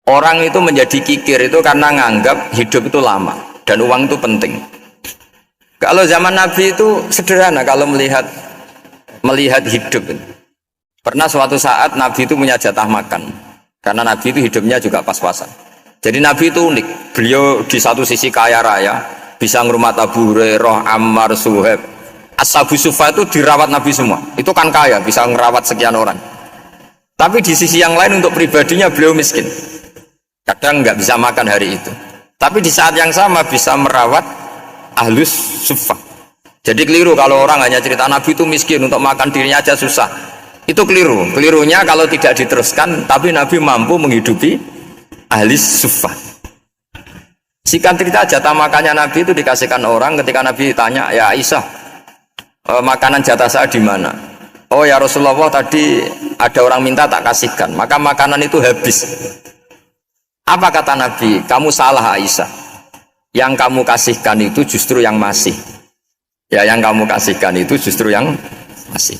Orang itu menjadi kikir itu karena nganggap hidup itu lama dan uang itu penting. Kalau zaman Nabi itu sederhana kalau melihat hidup. Pernah suatu saat Nabi itu punya jatah makan karena Nabi itu hidupnya juga pas-pasan. Jadi Nabi itu unik. Beliau di satu sisi kaya raya, bisa ngurmat Abu Hurairah, Ammar, Suhaib. Ashabu Sufa itu dirawat Nabi semua. Itu kan kaya, bisa ngerawat sekian orang. Tapi di sisi yang lain untuk pribadinya beliau miskin. Kadang nggak bisa makan hari itu. Tapi di saat yang sama bisa merawat ahlus suffah. Jadi keliru kalau orang hanya cerita Nabi itu miskin, untuk makan dirinya aja susah. Itu keliru. Kelirunya kalau tidak diteruskan, tapi Nabi mampu menghidupi ahlis suffah. Singkat cerita jatah makannya Nabi itu dikasihkan orang ketika Nabi tanya, ya Aisyah, makanan jatah saya di mana? Oh ya Rasulullah, tadi ada orang minta tak kasihkan, maka makanan itu habis. Apa kata Nabi? Kamu salah Aisyah. Yang kamu kasihkan itu justru yang masih. Ya, yang kamu kasihkan itu justru yang masih.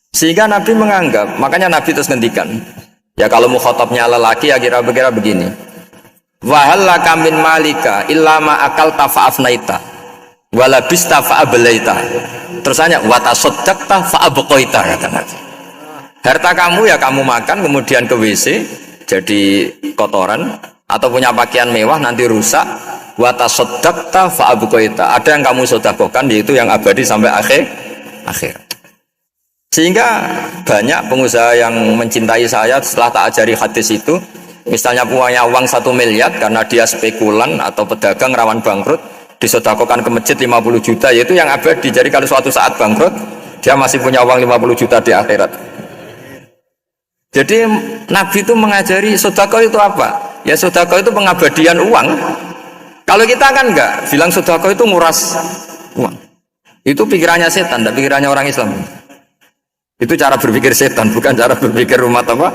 Sehingga Nabi menganggap, makanya Nabi terus ngendikan. Ya kalau mukhatabnya lelaki ya kira-kira begini. Wahal laka min malika illa ma akalta fa'afnaita walabista fa'ablaita. Terus hanya watasaddaqta fa'abqaita kata Nabi. Harta kamu ya kamu makan kemudian ke WC jadi kotoran, atau punya pakaian mewah nanti rusak. Watasaddaqta fa'abqaita. Ada yang kamu sedekahkan yaitu yang abadi sampai akhir. Sehingga banyak pengusaha yang mencintai saya setelah tak ajari hadis itu, misalnya punya uang 1 miliar karena dia spekulan atau pedagang rawan bangkrut, disedekahkan ke masjid 50 juta, yaitu yang abadi. Jadi kalau suatu saat bangkrut, dia masih punya uang 50 juta di akhirat. Jadi Nabi itu mengajari sedekah itu apa? Ya sedekah itu pengabadian uang. Kalau kita kan enggak, bilang sedekah itu nguras uang. Itu pikirannya setan, dan pikirannya orang Islam. Itu cara berpikir setan, bukan cara berpikir umat apa.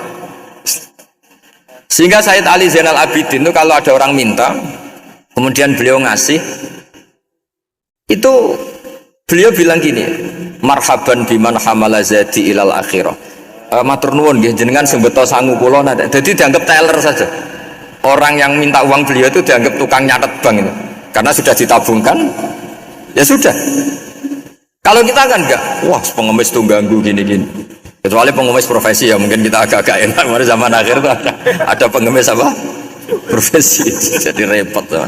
Sehingga Sayyid Ali Zainal Abidin itu kalau ada orang minta, kemudian beliau ngasih, itu beliau bilang gini, marhaban biman hamala zadi ilal akhirah. Matur nuwun nggih jenengan sing beto sangu kula nate. Jadi dianggap teller saja. Orang yang minta uang beliau itu dianggap tukang nyatet bank itu. Karena sudah ditabungkan, ya sudah. Kalau kita kan enggak, wah pengemis tuh ganggu gini-gini. Kecuali pengemis profesi ya mungkin kita agak-agak enak. Mari zaman akhir tuh ada pengemis apa? Profesi. Jadi repot tuh.